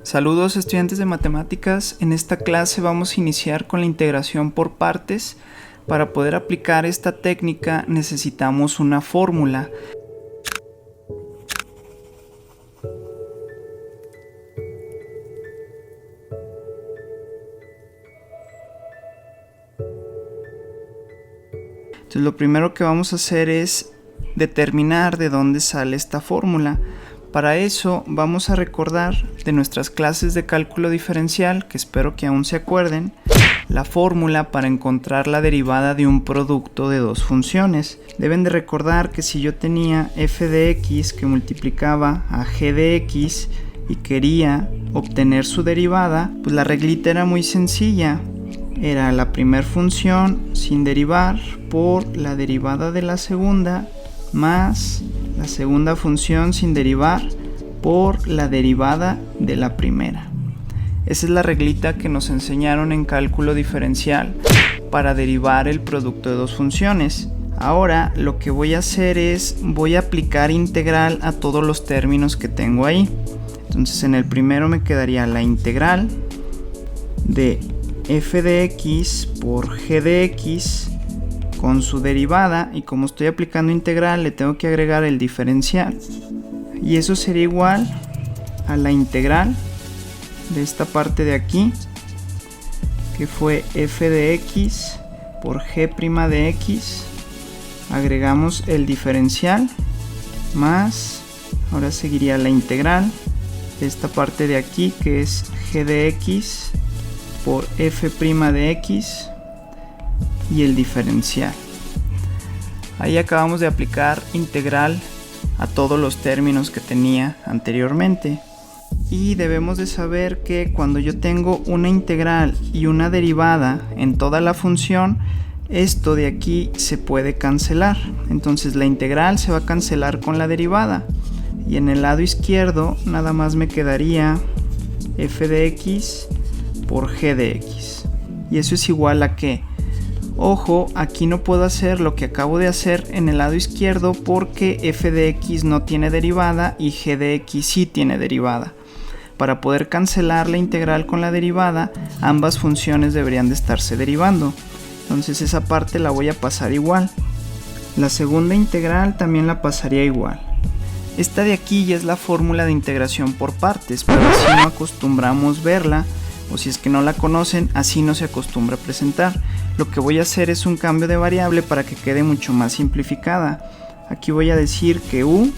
Saludos estudiantes de matemáticas, en esta clase vamos a iniciar con la integración por partes. Para poder aplicar esta técnica necesitamos una fórmula. Entonces lo primero que vamos a hacer es determinar de dónde sale esta fórmula. Para eso vamos a recordar de nuestras clases de cálculo diferencial, que espero que aún se acuerden, la fórmula para encontrar la derivada de un producto de dos funciones. Deben de recordar que si yo tenía f de x que multiplicaba a g de x y quería obtener su derivada, pues la reglita era muy sencilla. Era la primera función sin derivar por la derivada de la segunda más la segunda función sin derivar por la derivada de la primera. Esa es la reglita que nos enseñaron en cálculo diferencial para derivar el producto de dos funciones. Ahora lo que voy a hacer es voy a aplicar integral a todos los términos que tengo ahí. Entonces en el primero me quedaría la integral de f de x por g de x con su derivada, y como estoy aplicando integral le tengo que agregar el diferencial, y eso sería igual a la integral de esta parte de aquí, que fue f de x por g' de x, agregamos el diferencial más, ahora seguiría la integral de esta parte de aquí, que es g de x por f' de x y el diferencial. Ahí acabamos de aplicar integral a todos los términos que tenía anteriormente. Y debemos de saber que cuando yo tengo una integral y una derivada en toda la función, esto de aquí se puede cancelar. Entonces la integral se va a cancelar con la derivada. Y en el lado izquierdo nada más me quedaría f de x por g de x. Y eso es igual a que, ojo, aquí no puedo hacer lo que acabo de hacer en el lado izquierdo porque f de x no tiene derivada y g de x sí tiene derivada. Para poder cancelar la integral con la derivada, ambas funciones deberían de estarse derivando. Entonces esa parte la voy a pasar igual. La segunda integral también la pasaría igual. Esta de aquí ya es la fórmula de integración por partes, pero así no acostumbramos verla, o si es que no la conocen, así no se acostumbra a presentar. Lo que voy a hacer es un cambio de variable para que quede mucho más simplificada. Aquí voy a decir que u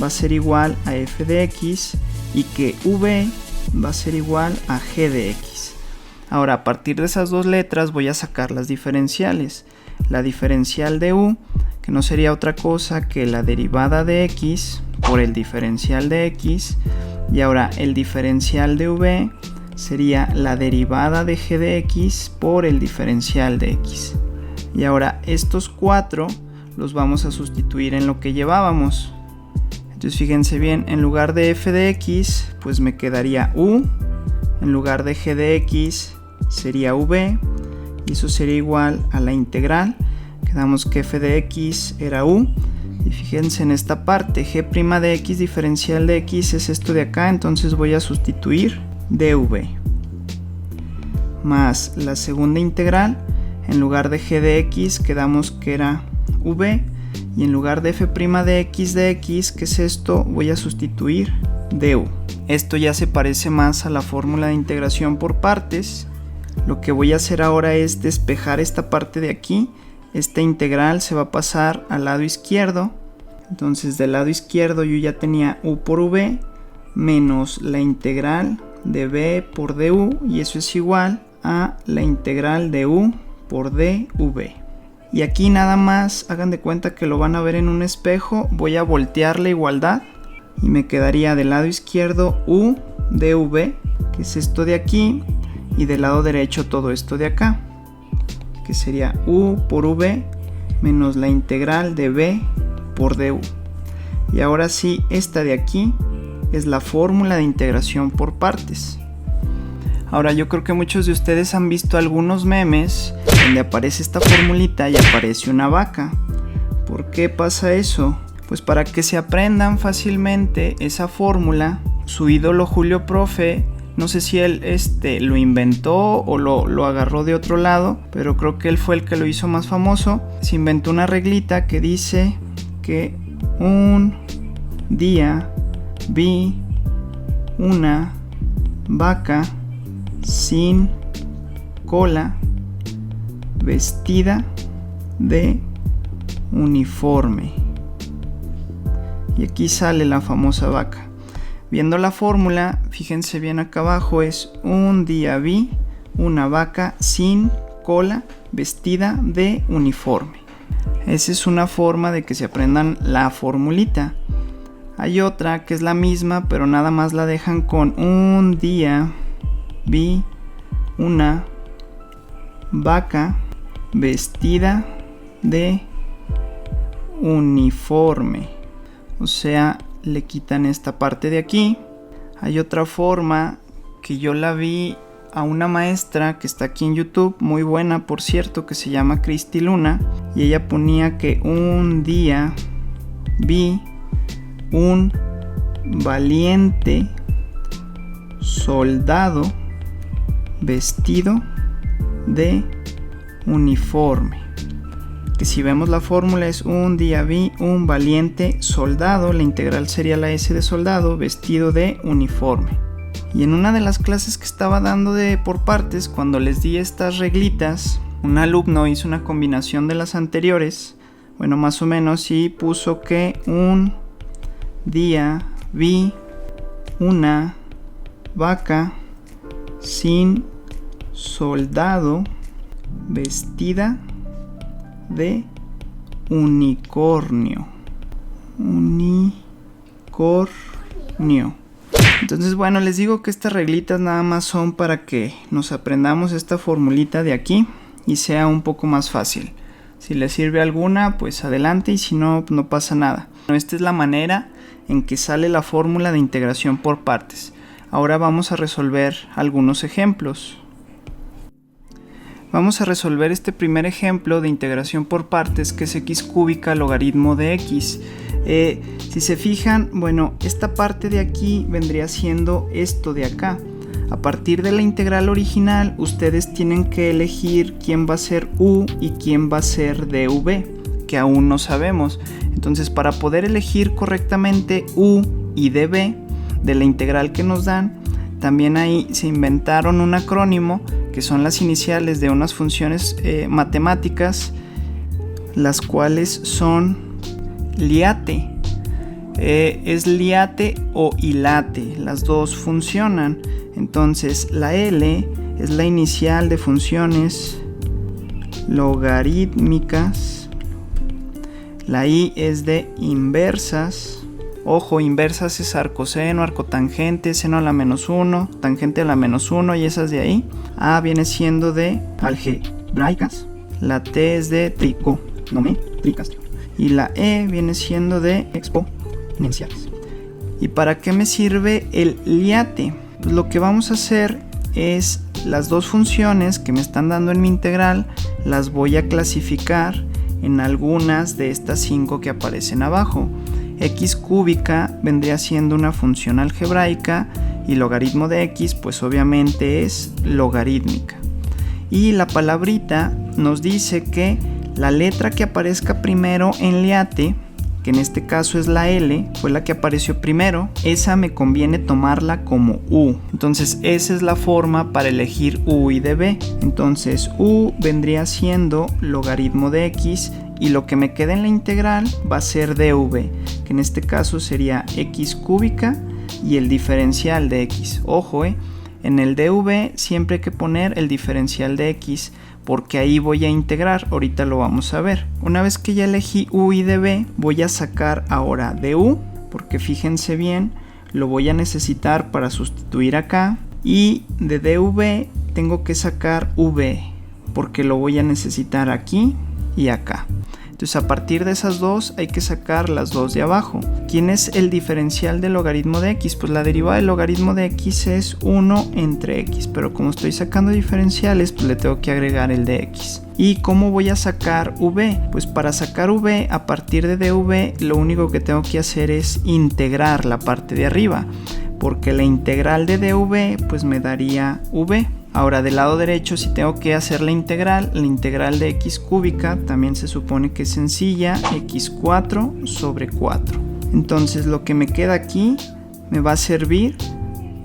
va a ser igual a f de x y que v va a ser igual a g de x. Ahora, a partir de esas dos letras voy a sacar las diferenciales. La diferencial de u, que no sería otra cosa que la derivada de x por el diferencial de x, y ahora el diferencial de v sería la derivada de g de x por el diferencial de x. Y ahora estos cuatro los vamos a sustituir en lo que llevábamos. Entonces fíjense bien, en lugar de f de x pues me quedaría u, en lugar de g de x sería v, y eso sería igual a la integral. Quedamos que f de x era u, y fíjense en esta parte, g' de x diferencial de x es esto de acá, entonces voy a sustituir dv más la segunda integral. En lugar de g de x quedamos que era v, y en lugar de f' de x, que es esto, voy a sustituir du. Esto ya se parece más a la fórmula de integración por partes. Lo que voy a hacer ahora es despejar esta parte de aquí. Esta integral se va a pasar al lado izquierdo, entonces del lado izquierdo yo ya tenía u por v menos la integral de v por du, y eso es igual a la integral de u por dv. Y aquí nada más hagan de cuenta que lo van a ver en un espejo. Voy a voltear la igualdad y me quedaría del lado izquierdo u dv, que es esto de aquí, y del lado derecho todo esto de acá, que sería u por v menos la integral de v por du. Y ahora sí, esta de aquí es la fórmula de integración por partes. Ahora yo creo que muchos de ustedes han visto algunos memes donde aparece esta formulita y aparece una vaca. ¿Por qué pasa eso? Pues para que se aprendan fácilmente esa fórmula, su ídolo Julio Profe No sé si él lo inventó o lo agarró de otro lado, pero creo que él fue el que lo hizo más famoso. Se inventó una reglita que dice que un día vi una vaca sin cola vestida de uniforme. Y aquí sale la famosa vaca. Viendo la fórmula, fíjense bien acá abajo, es un día vi una vaca sin cola vestida de uniforme. Esa es una forma de que se aprendan la formulita. Hay otra que es la misma, pero nada más la dejan con un día vi una vaca vestida de uniforme. O sea, le quitan esta parte de aquí. Hay otra forma que yo la vi a una maestra que está aquí en YouTube, muy buena por cierto, que se llama Cristi Luna, y ella ponía que un día vi un valiente soldado vestido de uniforme. Que si vemos la fórmula es un día vi un valiente soldado, la integral sería la S de soldado, vestido de uniforme. Y en una de las clases que estaba dando por partes, cuando les di estas reglitas, un alumno hizo una combinación de las anteriores, bueno, más o menos, y puso que un día vi una vaca sin soldado vestida de unicornio. Entonces, bueno, les digo que estas reglitas nada más son para que nos aprendamos esta formulita de aquí y sea un poco más fácil. Si les sirve alguna, pues adelante, y si no, no pasa nada. Esta es la manera en que sale la fórmula de integración por partes. Ahora vamos a resolver algunos ejemplos. Vamos a resolver este primer ejemplo de integración por partes, que es x cúbica logaritmo de x. Si se fijan, bueno, esta parte de aquí vendría siendo esto de acá. A partir de la integral original, ustedes tienen que elegir quién va a ser u y quién va a ser dv, que aún no sabemos. Entonces, para poder elegir correctamente u y dv de la integral que nos dan, también ahí se inventaron un acrónimo que son las iniciales de unas funciones matemáticas, las cuales son liate. Es liate o hilate, las dos funcionan. Entonces la L es la inicial de funciones logarítmicas, la I es de inversas. Ojo, inversas es arcoseno, arcotangente, seno a la menos 1, tangente a la menos 1 y esas de ahí. A viene siendo de algebraicas. La T es de trigonométricas. Y la E viene siendo de exponenciales. ¿Y para qué me sirve el liate? Pues lo que vamos a hacer es las dos funciones que me están dando en mi integral, las voy a clasificar en algunas de estas 5 que aparecen abajo. X cúbica vendría siendo una función algebraica y logaritmo de x pues obviamente es logarítmica. Y la palabrita nos dice que la letra que aparezca primero en liate, que en este caso es la L, fue la que apareció primero, esa me conviene tomarla como U. Entonces esa es la forma para elegir U y dv. Entonces U vendría siendo logaritmo de x y lo que me queda en la integral va a ser dv, que en este caso sería x cúbica y el diferencial de x. Ojo, en el dv siempre hay que poner el diferencial de x, porque ahí voy a integrar, ahorita lo vamos a ver. Una vez que ya elegí u y dv, voy a sacar ahora du, porque fíjense bien, lo voy a necesitar para sustituir acá, y de dv tengo que sacar v, porque lo voy a necesitar aquí y acá. Entonces a partir de esas dos hay que sacar las dos de abajo. ¿Quién es el diferencial del logaritmo de x? Pues la derivada del logaritmo de x es 1 entre x, pero como estoy sacando diferenciales, pues le tengo que agregar el de x. ¿Y cómo voy a sacar v? Pues para sacar v a partir de dv lo único que tengo que hacer es integrar la parte de arriba. porque la integral de dv pues me daría v. Ahora del lado derecho, si tengo que hacer la integral de x cúbica también se supone que es sencilla, x4 sobre 4. Entonces lo que me queda aquí me va a servir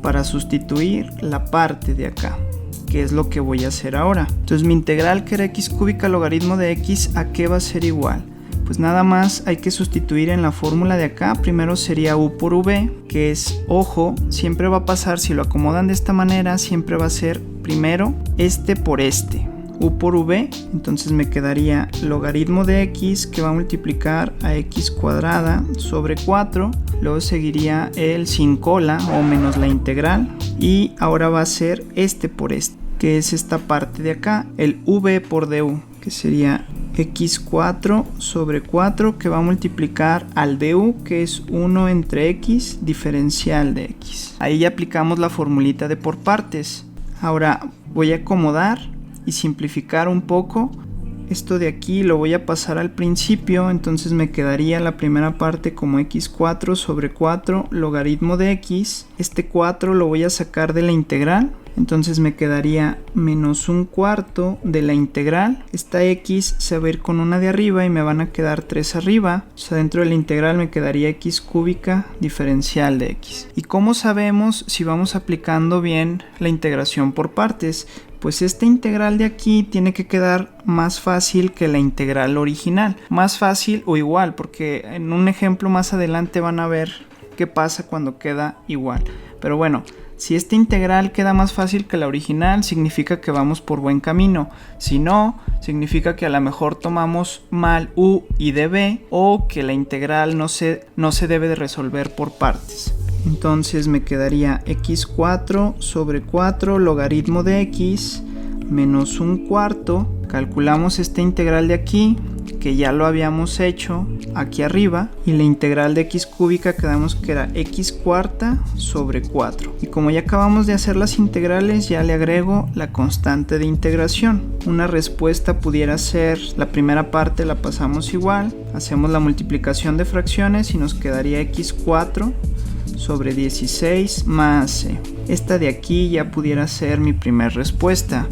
para sustituir la parte de acá, que es lo que voy a hacer ahora. Entonces mi integral, que era x cúbica logaritmo de x, ¿a qué va a ser igual? Pues nada más hay que sustituir en la fórmula de acá. Primero sería u por v, que es, ojo, siempre va a pasar, si lo acomodan de esta manera, siempre va a ser primero este por este, u por v. Entonces me quedaría logaritmo de x, que va a multiplicar a x cuadrada sobre 4. Luego seguiría el sin cola o menos la integral, y ahora va a ser este por este, que es esta parte de acá, el v por du, que sería x4 sobre 4, que va a multiplicar al du, que es 1 entre x diferencial de x. Ahí ya aplicamos la formulita de por partes. Ahora voy a acomodar y simplificar un poco. Esto de aquí lo voy a pasar al principio, entonces me quedaría la primera parte como x4 sobre 4 logaritmo de x. Este 4 lo voy a sacar de la integral, entonces me quedaría menos un cuarto de la integral. Esta x se va a ir con una de arriba y me van a quedar 3 arriba. O sea, dentro de la integral me quedaría x cúbica diferencial de x. ¿Y cómo sabemos si vamos aplicando bien la integración por partes? Pues esta integral de aquí tiene que quedar más fácil que la integral original. Más fácil o igual, porque en un ejemplo más adelante van a ver qué pasa cuando queda igual. Pero bueno, si esta integral queda más fácil que la original, significa que vamos por buen camino. Si no, significa que a lo mejor tomamos mal u y dv, o que la integral no se debe de resolver por partes. Entonces me quedaría x4 sobre 4 logaritmo de x menos un cuarto. Calculamos esta integral de aquí, que ya lo habíamos hecho aquí arriba, y la integral de x cúbica quedamos que era x cuarta sobre 4. Y como ya acabamos de hacer las integrales, ya le agrego la constante de integración. Una respuesta pudiera ser, la primera parte la pasamos igual, hacemos la multiplicación de fracciones y nos quedaría x4 sobre 16 más c. Esta de aquí ya pudiera ser mi primera respuesta.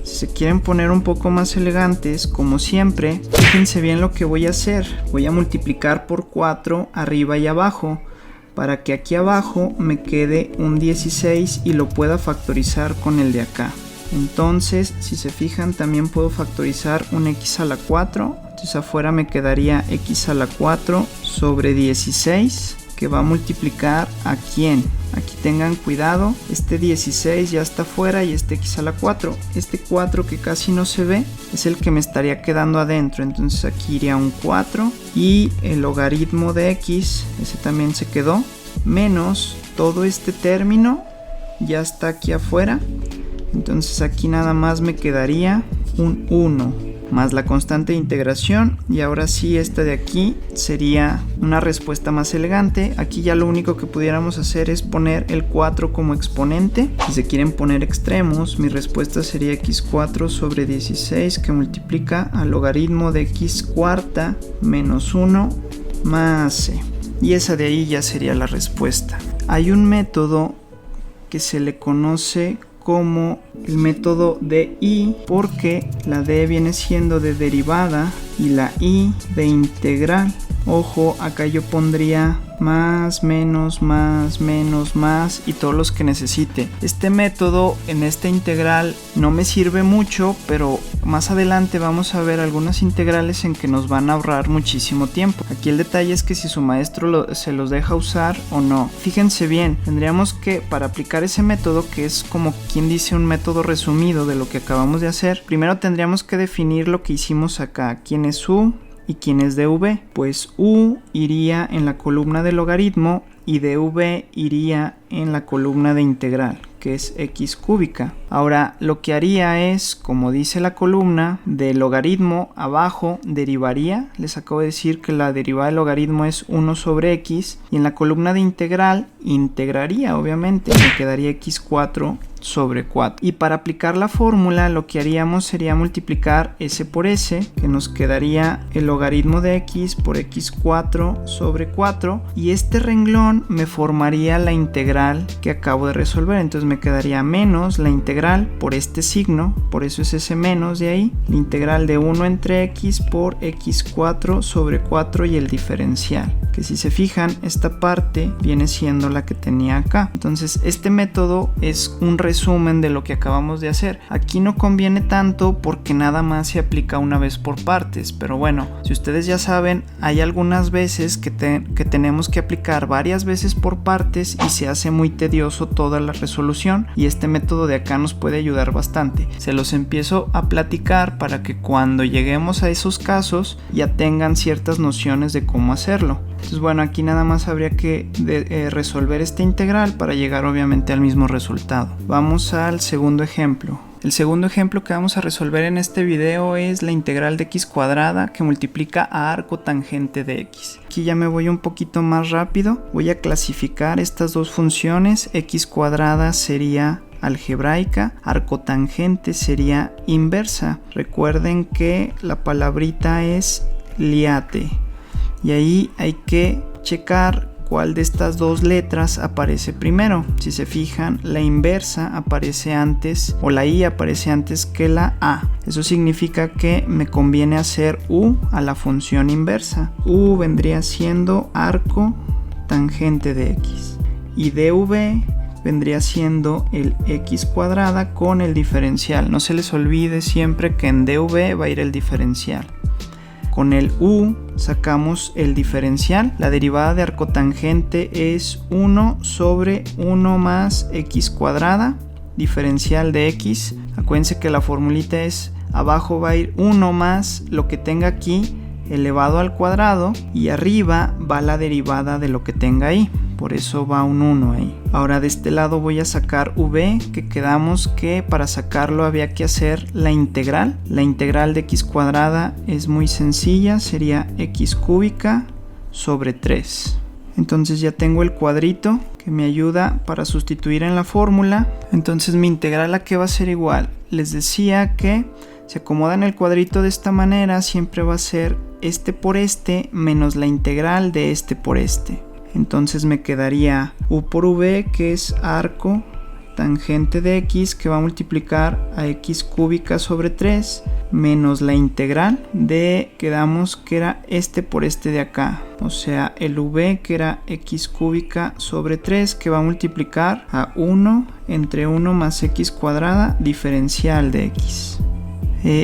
Si se quieren poner un poco más elegantes, como siempre, fíjense bien lo que voy a hacer. Voy a multiplicar por 4 arriba y abajo, para que aquí abajo me quede un 16 y lo pueda factorizar con el de acá. Entonces, si se fijan, también puedo factorizar un x a la 4. Entonces afuera me quedaría x a la 4 sobre 16, que va a multiplicar a quién. Aquí tengan cuidado, este 16 ya está fuera y este x a la 4. Este 4 que casi no se ve es el que me estaría quedando adentro, entonces aquí iría un 4 y el logaritmo de x, ese también se quedó, menos todo este término ya está aquí afuera. Entonces aquí nada más me quedaría un 1 más la constante de integración, y ahora sí esta de aquí sería una respuesta más elegante. Aquí ya lo único que pudiéramos hacer es poner el 4 como exponente. Si se quieren poner extremos, mi respuesta sería x4 sobre 16, que multiplica al logaritmo de x cuarta menos 1 más c. Y esa de ahí ya sería la respuesta. Hay un método que se le conoce como el método de i, porque la d viene siendo de derivada y la i de integral. Ojo, acá yo pondría más, menos, más, menos, más y todos los que necesite. Este método en esta integral no me sirve mucho, pero más adelante vamos a ver algunas integrales en que nos van a ahorrar muchísimo tiempo. Aquí el detalle es que si su maestro se los deja usar o no. Fíjense bien, tendríamos que, para aplicar ese método, que es como quien dice un método resumido de lo que acabamos de hacer, primero tendríamos que definir lo que hicimos acá. ¿Quién es u? ¿Y quién es dv? Pues u iría en la columna de logaritmo y dv iría en la columna de integral, que es x cúbica. Ahora lo que haría es, como dice la columna, de logaritmo abajo derivaría. Les acabo de decir que la derivada del logaritmo es 1 sobre x, y en la columna de integral integraría, obviamente, me quedaría x4 sobre 4. Y para aplicar la fórmula lo que haríamos sería multiplicar s por s, que nos quedaría el logaritmo de x por x4 sobre 4, y este renglón me formaría la integral que acabo de resolver. Entonces me quedaría menos la integral por este signo, por eso es ese menos de ahí, la integral de 1 entre x por x4 sobre 4 y el diferencial, que si se fijan esta parte viene siendo la que tenía acá. Entonces este método es un resumen de lo que acabamos de hacer. Aquí no conviene tanto porque nada más se aplica una vez por partes, pero bueno, si ustedes ya saben, hay algunas veces que tenemos que aplicar varias veces por partes y se hace muy tedioso toda la resolución, y este método de acá nos puede ayudar bastante. Se los empiezo a platicar para que cuando lleguemos a esos casos ya tengan ciertas nociones de cómo hacerlo. Entonces bueno, aquí nada más habría que resolver esta integral para llegar obviamente al mismo resultado. Vamos al segundo ejemplo. El segundo ejemplo que vamos a resolver en este video es la integral de x cuadrada que multiplica a arco tangente de x. Aquí ya me voy un poquito más rápido. Voy a clasificar estas dos funciones. X cuadrada sería algebraica, arco tangente sería inversa. Recuerden que la palabrita es liate. Y ahí hay que checar cuál de estas dos letras aparece primero. Si se fijan, la inversa aparece antes, o la i aparece antes que la a. Eso significa que me conviene hacer u a la función inversa. U vendría siendo arco tangente de x. Y dv vendría siendo el x cuadrada con el diferencial. No se les olvide siempre que en dv va a ir el diferencial. Con el u sacamos el diferencial. La derivada de arcotangente es 1 sobre 1 más x cuadrada, diferencial de x. Acuérdense que la formulita es, abajo va a ir 1 más lo que tenga aquí elevado al cuadrado, y arriba va la derivada de lo que tenga ahí. Por eso va un 1 ahí. Ahora de este lado voy a sacar v, que quedamos que para sacarlo había que hacer la integral. La integral de x cuadrada es muy sencilla, sería x cúbica sobre 3. Entonces ya tengo el cuadrito que me ayuda para sustituir en la fórmula. Entonces mi integral a qué va a ser igual. Les decía que se acomoda en el cuadrito de esta manera, siempre va a ser este por este menos la integral de este por este. Entonces me quedaría u por v, que es arco tangente de x, que va a multiplicar a x cúbica sobre 3, menos la integral de, quedamos que era este por este de acá, o sea el v, que era x cúbica sobre 3, que va a multiplicar a 1 entre 1 más x cuadrada, diferencial de x.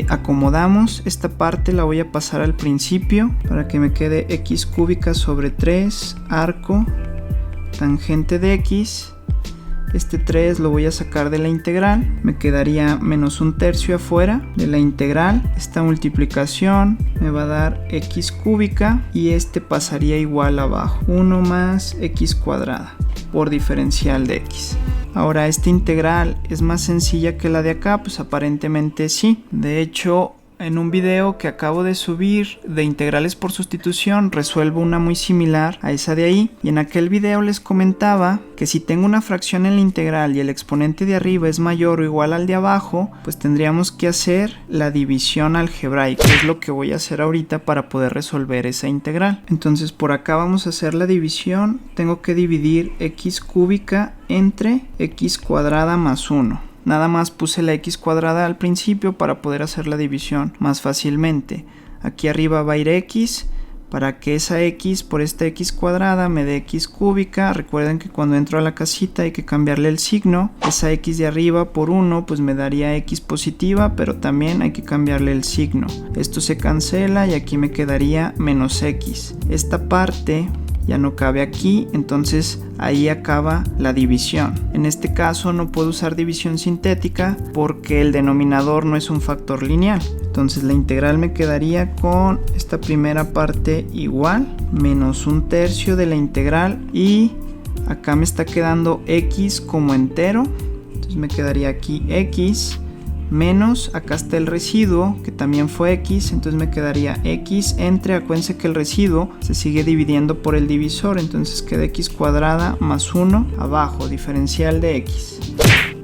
Acomodamos esta parte, la voy a pasar al principio para que me quede x cúbica sobre 3 arco tangente de x. Este 3 lo voy a sacar de la integral, me quedaría menos un tercio afuera de la integral. Esta multiplicación me va a dar x cúbica y este pasaría igual abajo, 1 más x cuadrada por diferencial de x. Ahora, esta integral es más sencilla que la de acá, pues aparentemente sí. De hecho, en un video que acabo de subir de integrales por sustitución resuelvo una muy similar a esa de ahí, y en aquel video les comentaba que si tengo una fracción en la integral y el exponente de arriba es mayor o igual al de abajo, pues tendríamos que hacer la división algebraica, que es lo que voy a hacer ahorita para poder resolver esa integral. Entonces por acá vamos a hacer la división. Tengo que dividir x cúbica entre x cuadrada más 1. Nada más puse la x cuadrada al principio para poder hacer la división más fácilmente. Aquí arriba va a ir x, para que esa x por esta x cuadrada me dé x cúbica. Recuerden que cuando entro a la casita hay que cambiarle el signo. Esa x de arriba por 1 pues me daría x positiva, pero también hay que cambiarle el signo. Esto se cancela y aquí me quedaría menos x. Esta parte ya no cabe aquí, entonces ahí acaba la división. En este caso no puedo usar división sintética porque el denominador no es un factor lineal. Entonces la integral me quedaría con esta primera parte igual, menos un tercio de la integral, y acá me está quedando x como entero. Entonces me quedaría aquí x menos, acá está el residuo que también fue x, entonces me quedaría x entre, acuérdense que el residuo se sigue dividiendo por el divisor, entonces queda x cuadrada más 1 abajo, diferencial de x.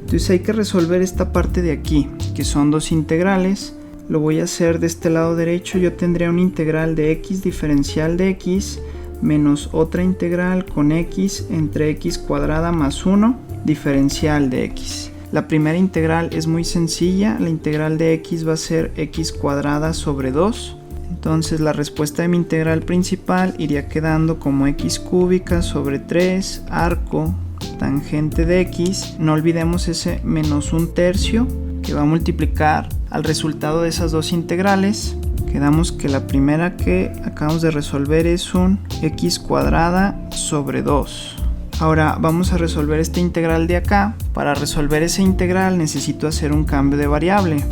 Entonces hay que resolver esta parte de aquí, que son dos integrales. Lo voy a hacer de este lado derecho. Yo tendría una integral de x diferencial de x menos otra integral con x entre x cuadrada más 1 diferencial de x. La primera integral es muy sencilla. La integral de x va a ser x cuadrada sobre 2. Entonces la respuesta de mi integral principal iría quedando como x cúbica sobre 3 arco tangente de x. No olvidemos ese menos 1/3 que va a multiplicar al resultado de esas dos integrales. Quedamos que la primera que acabamos de resolver es un x cuadrada sobre 2. Ahora vamos a resolver esta integral de acá. Para resolver esa integral necesito hacer un cambio de variable.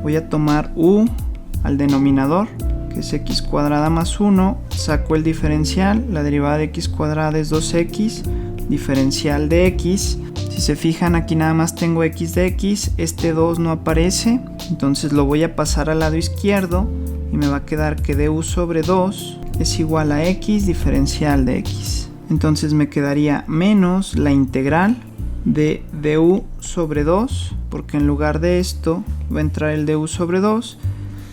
Voy a tomar u al denominador, que es x cuadrada más 1, saco el diferencial, la derivada de x cuadrada es 2x, diferencial de x. Si se fijan, aquí nada más tengo x de x, este 2 no aparece, entonces lo voy a pasar al lado izquierdo y me va a quedar que du sobre 2 es igual a x diferencial de x. Entonces me quedaría menos la integral de du sobre 2, porque en lugar de esto va a entrar el du sobre 2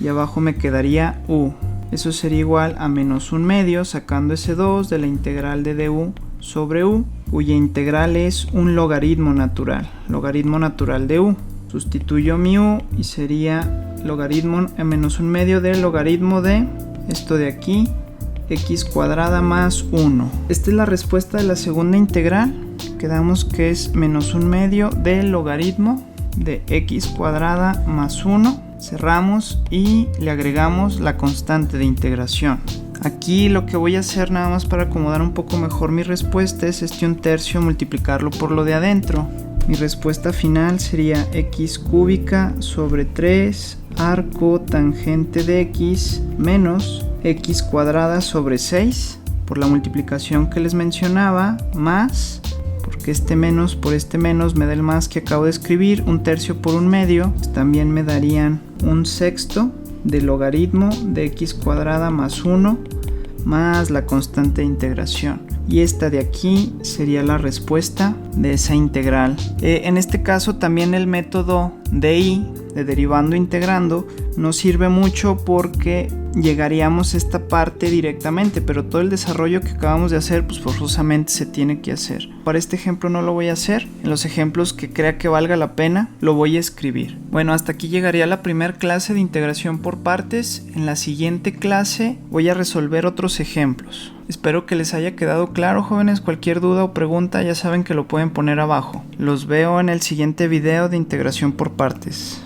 y abajo me quedaría u. Eso sería igual a menos 1/2 sacando ese 2 de la integral de du sobre u, cuya integral es un logaritmo natural de u. Sustituyo mi u y sería logaritmo a menos 1/2 del logaritmo de esto de aquí, x cuadrada más 1. Esta es la respuesta de la segunda integral. Quedamos que es menos 1/2 del logaritmo de x cuadrada más 1. Cerramos y le agregamos la constante de integración. Aquí lo que voy a hacer nada más para acomodar un poco mejor mi respuesta es 1/3 multiplicarlo por lo de adentro. Mi respuesta final sería x cúbica sobre 3 arco tangente de x menos x cuadrada sobre 6 por la multiplicación que les mencionaba, más, porque este menos por este menos me da el más que acabo de escribir, 1/3 por 1/2, pues también me darían 1/6 del logaritmo de x cuadrada más 1 más la constante de integración. Y esta de aquí sería la respuesta de esa integral. En este caso también el método DI, de derivando e integrando, nos sirve mucho porque llegaríamos a esta parte directamente, pero todo el desarrollo que acabamos de hacer pues forzosamente se tiene que hacer. Para este ejemplo no lo voy a hacer. En los ejemplos que crea que valga la pena lo voy a escribir. Bueno, hasta aquí llegaría la primera clase de integración por partes. En la siguiente clase voy a resolver otros ejemplos. Espero que les haya quedado claro, jóvenes. Cualquier duda o pregunta ya saben que lo pueden poner abajo. Los veo en el siguiente video de integración por partes.